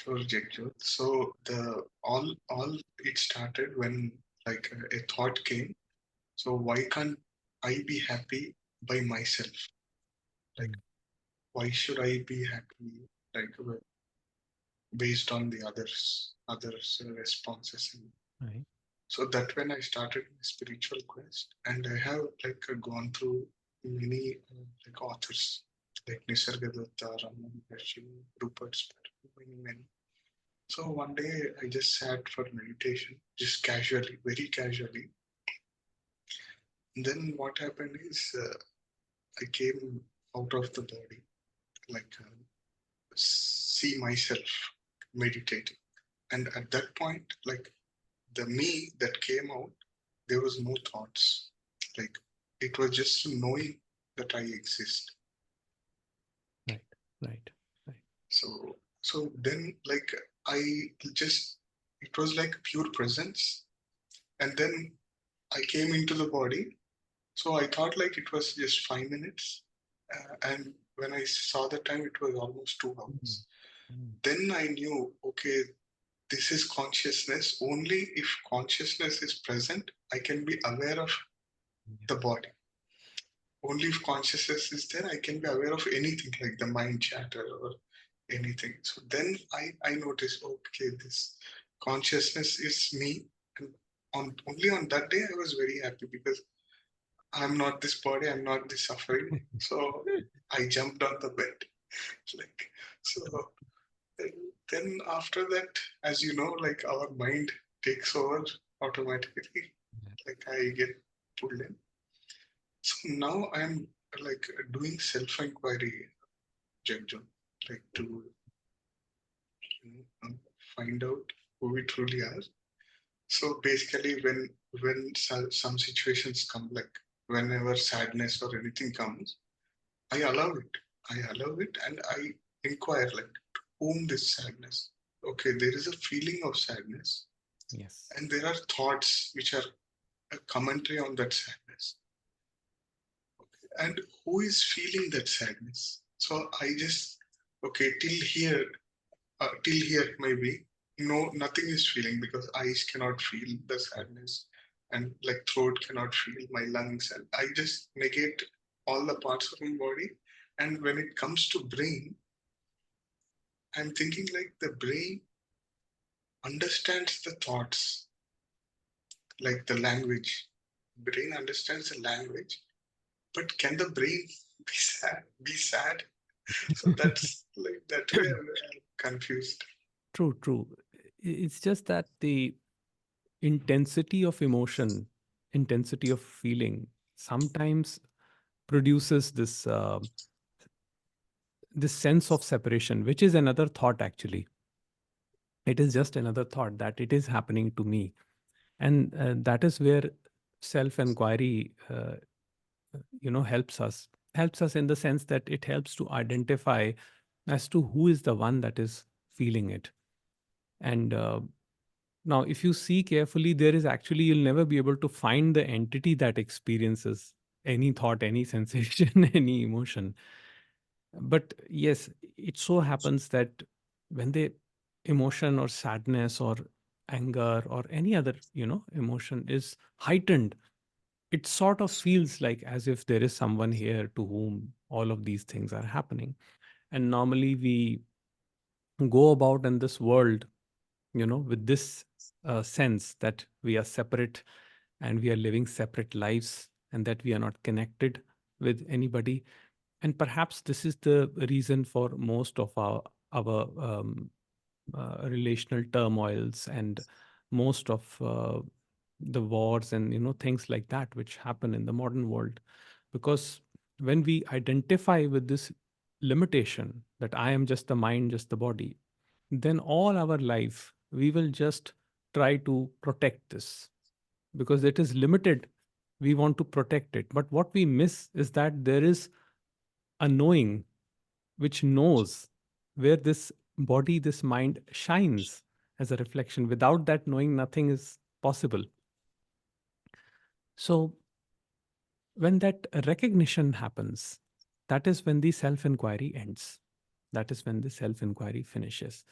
for Jagjot. So the all it started when like a thought came. So why can't I be happy by myself? Like why should I be happy like based on the others responses? Right. So that when I started my spiritual quest, and I have like gone through many like authors like Nisargadatta, Ramana, Maharshi, Rupert, many. So one day I just sat for meditation, just casually, very casually. And then what happened is I came out of the body, like see myself meditating. And at that point, like the me that came out, there was no thoughts. Like it was just knowing that I exist. Right. Right. Right. So so then like I just it was like pure presence. And then I came into the body. So I thought like it was just 5 minutes. And when I saw the time, it was almost 2 hours. Mm. Then I knew, okay, this is consciousness. Only if consciousness is present, I can be aware of the Yes. body. Only if consciousness is there, I can be aware of anything like the mind chatter or anything. So then I noticed, okay, this consciousness is me. And only on that day, I was very happy because I'm not this body, I'm not this suffering. So I jumped on the bed. Like, so True. then after that, as you know, like our mind takes over automatically. Yeah. Like I get pulled in. So now I'm like doing self-enquiry, Jagjot, like to find out who we truly are. So basically, when some situations come, like whenever sadness or anything comes, I allow it. I allow it, and I inquire like to whom this sadness. Okay, there is a feeling of sadness, Yes. and there are thoughts which are a commentary on that sadness. And who is feeling that sadness? So I just okay till here maybe no nothing is feeling because eyes cannot feel the sadness and like throat cannot feel my lungs, and I just negate all the parts of my body. And when it comes to brain, I'm thinking like the brain understands the thoughts, like the language. Brain understands the language, but can the brain be sad? So that's like that way I'm confused. True. True. It's just that the intensity of emotion, intensity of feeling, sometimes produces this sense of separation, which is another thought. Actually, it is just another thought that it is happening to me, and that is where self-enquiry, helps us in the sense that it helps to identify as to who is the one that is feeling it. And now, if you see carefully, there is actually, you'll never be able to find the entity that experiences any thought, any sensation, any emotion. But yes, it so happens that when the emotion or sadness or anger or any other, emotion is heightened, it sort of feels like as if there is someone here to whom all of these things are happening. And normally we go about in this world, with this sense that we are separate and we are living separate lives and that we are not connected with anybody. And perhaps this is the reason for most of our relational turmoils and most of the wars and things like that which happen in the modern world. Because when we identify with this limitation that I am just the mind, just the body, then all our life we will just try to protect this because it is limited. We want to protect it, but what we miss is that there is a knowing which knows where this body, this mind shines as a reflection. Without that knowing, nothing is possible. So when that recognition happens, that is when the self inquiry ends. That is when the self inquiry finishes.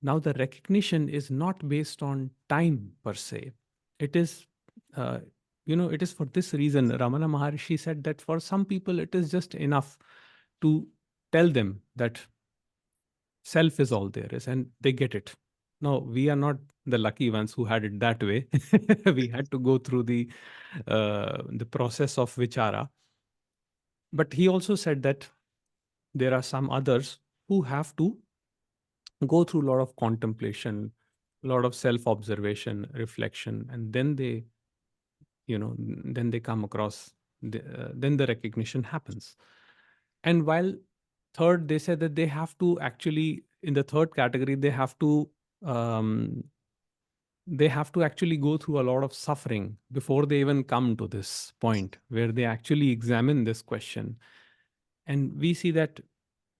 Now, the recognition is not based on time per se. It is, uh, it is for this reason. Ramana Maharshi said that for some people, it is just enough to tell them that self is all there is and they get it. No, we are not the lucky ones who had it that way. We had to go through the process of vichara. But he also said that there are some others who have to go through a lot of contemplation, a lot of self observation, reflection, and then then they come across, then the recognition happens. And while third, they said that they have to actually, in the third category, um, they have to actually go through a lot of suffering before they even come to this point where they actually examine this question. And we see that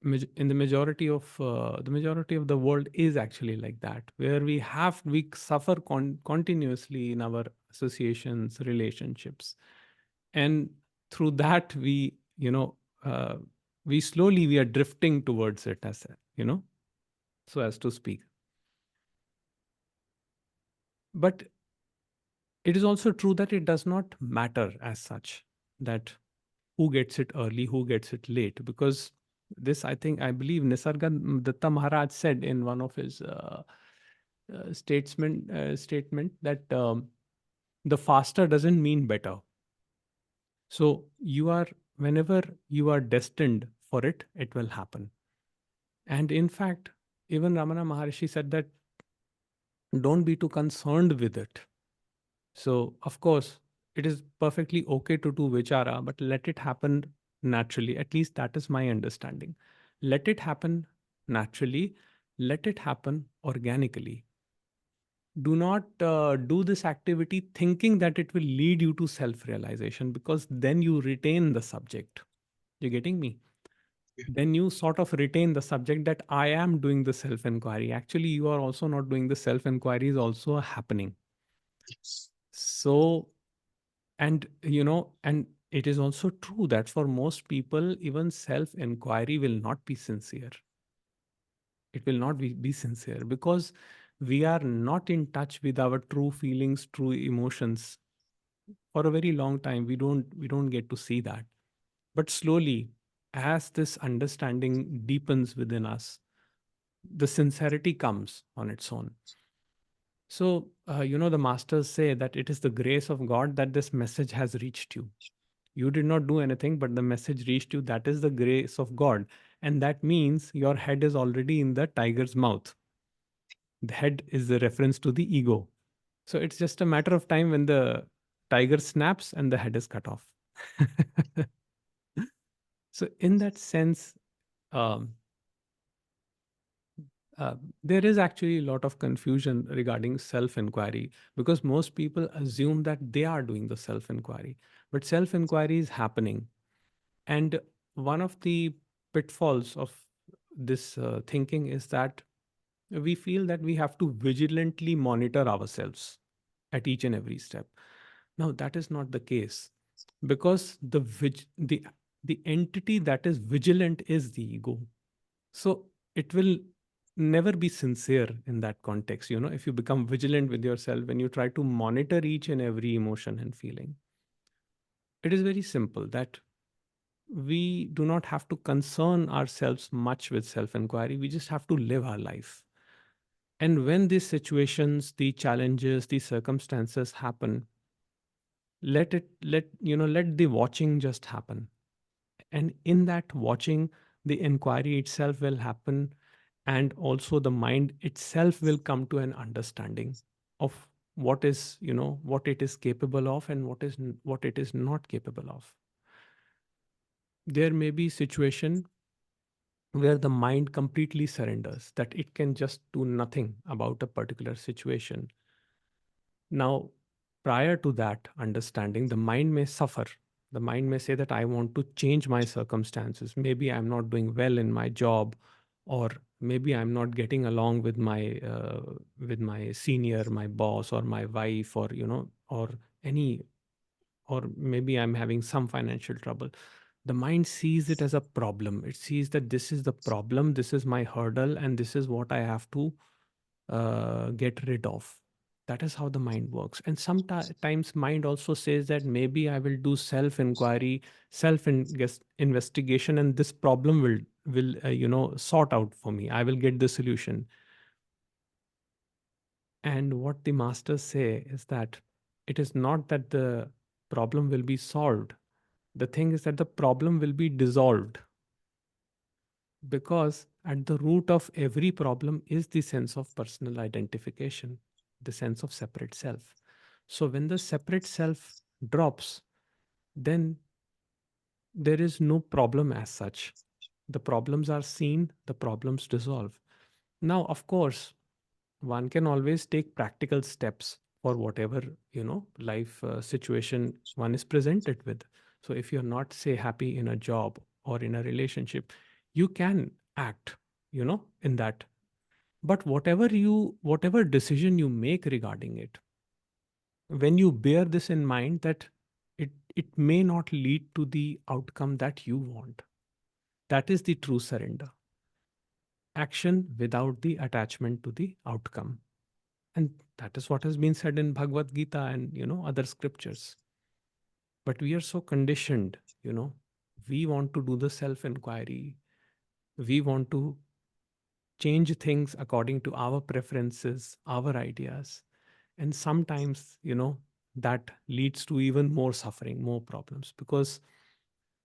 in the majority of the world is actually like that, where we suffer continuously in our associations, relationships, and through that uh, we are drifting towards it, so as to speak. But it is also true that it does not matter as such, that who gets it early, who gets it late, because this, I believe Nisarga Datta Maharaj said in one of his statement that the faster doesn't mean better. So whenever you are destined for it, it will happen. And in fact, even Ramana Maharshi said that don't be too concerned with it. So, of course, it is perfectly okay to do vichara, but let it happen naturally. At least that is my understanding. Let it happen naturally, let it happen organically. Do not do this activity thinking that it will lead you to self realization, because then you retain the subject. You're getting me? Yeah. Then you sort of retain the subject that I am doing the self inquiry. Actually, you are also not doing the self inquiry, is also happening. Yes. So, and it is also true that for most people, even self inquiry will not be sincere. It will not be sincere because we are not in touch with our true feelings, true emotions. For a very long time, we don't get to see that. But slowly, as this understanding deepens within us, the sincerity comes on its own. So, the masters say that it is the grace of God that this message has reached you. You did not do anything, but the message reached you. That is the grace of God. And that means your head is already in the tiger's mouth. The head is the reference to the ego. So it's just a matter of time when the tiger snaps and the head is cut off. So, in that sense, um, uh, there is actually a lot of confusion regarding self inquiry, because most people assume that they are doing the self inquiry, but self inquiry is happening. And one of the pitfalls of this thinking is that we feel that we have to vigilantly monitor ourselves at each and every step. Now, that is not the case, because the entity that is vigilant is the ego. So it will never be sincere in that context. If you become vigilant with yourself, when you try to monitor each and every emotion and feeling, it is very simple that we do not have to concern ourselves much with self inquiry. We just have to live our life. And when these situations, the challenges, the circumstances happen, let the watching just happen. And in that watching, the inquiry itself will happen, and also the mind itself will come to an understanding of what it is capable of and what it is not capable of. There may be situation where the mind completely surrenders, that it can just do nothing about a particular situation. Now, prior to that understanding, the mind may suffer. The mind may say that I want to change my circumstances. Maybe I'm not doing well in my job, or maybe I'm not getting along with my senior, my boss, or my wife, or or any, or maybe I'm having some financial trouble. The mind sees it as a problem. It sees that this is the problem, this is my hurdle, and this is what I have to get rid of. That is how the mind works. And sometimes mind also says that maybe I will do self inquiry, self investigation, and this problem will sort out for me. I will get the solution. And what the masters say is that it is not that the problem will be solved. The thing is that the problem will be dissolved, because at the root of every problem is the sense of personal identification, the sense of separate self. So when the separate self drops, then there is no problem as such. The problems are seen, the problems dissolve. Now, of course, one can always take practical steps for whatever life situation one is presented with. So if you're not, say, happy in a job or in a relationship, you can act in that. But whatever decision you make regarding it, when you bear this in mind, that it may not lead to the outcome that you want, that is the true surrender. Action without the attachment to the outcome. And that is what has been said in Bhagavad Gita and other scriptures. But we are so conditioned, we want to do the self inquiry, we want to change things according to our preferences, our ideas. And sometimes that leads to even more suffering, more problems, because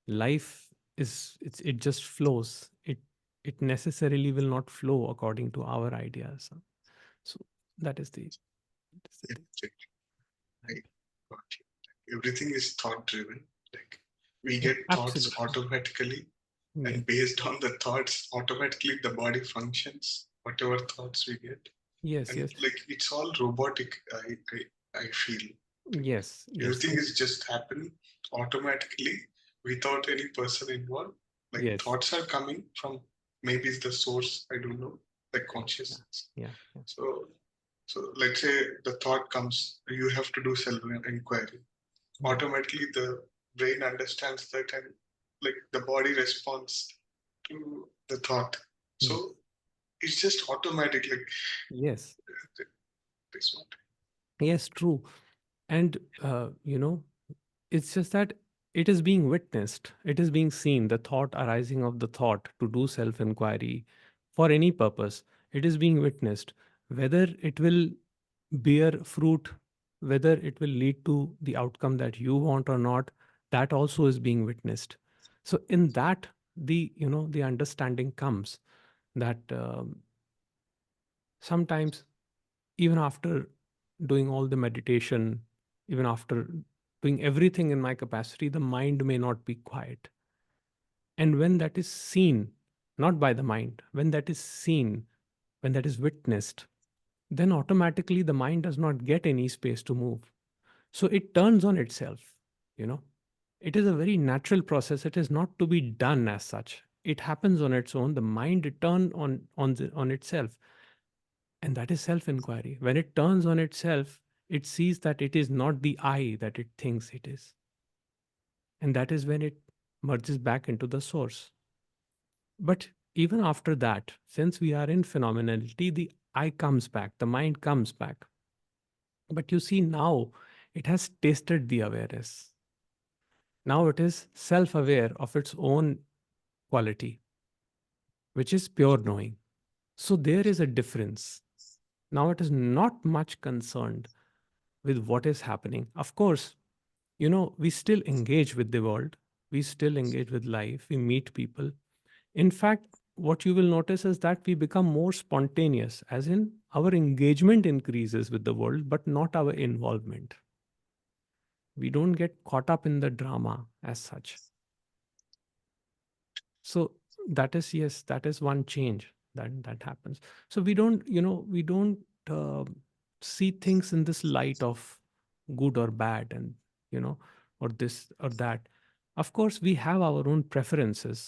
life it just flows. It necessarily will not flow according to our ideas. So that is the Yeah, thing. like, I got you. Everything is thought driven. Like we Yeah, get thoughts absolutely. automatically, Yeah. and based on the thoughts, automatically the body functions. Whatever thoughts we get, Yes, and yes, like it's all robotic. I feel like yes, yes, everything is just happening automatically without any person involved. Like yes. thoughts are coming from maybe it's the source. I don't know, like Yeah, yeah, consciousness. yeah, yeah. So let's say the thought comes, you have to do self inquiry. Yeah. Automatically, the brain understands that, and like the body responds to the thought. Hmm. So it's just automatic, like Yes, this one. yes, true. And it's just that it is being witnessed, it is being seen, the thought arising of the thought to do self inquiry for any purpose. It is being witnessed. Whether it will bear fruit, whether it will lead to the outcome that you want or not, that also is being witnessed. So in that, the understanding comes that sometimes, even after doing all the meditation, even after doing everything in my capacity, the mind may not be quiet. And when that is seen, not by the mind, when that is seen, when that is witnessed, then automatically the mind does not get any space to move. So it turns on itself, you know. It is a very natural process. It is not to be done as such. It happens on its own. The mind turn on itself. And that is self inquiry. When it turns on itself, it sees that it is not the I that it thinks it is. And that is when it merges back into the source. But even after that, since we are in phenomenality, the I comes back, the mind comes back. But you see, now it has tasted the awareness. Now it is self aware of its own quality, which is pure knowing. So there is a difference. Now it is not much concerned with what is happening. Of course, we still engage with the world, we still engage with life, we meet people. In fact, what you will notice is that we become more spontaneous, as in our engagement increases with the world, but not our involvement. We don't get caught up in the drama as such. So that is, yes, that is one change that happens. So we don't uh, see things in this light of good or bad, and you know or this or that. Of course we have our own preferences,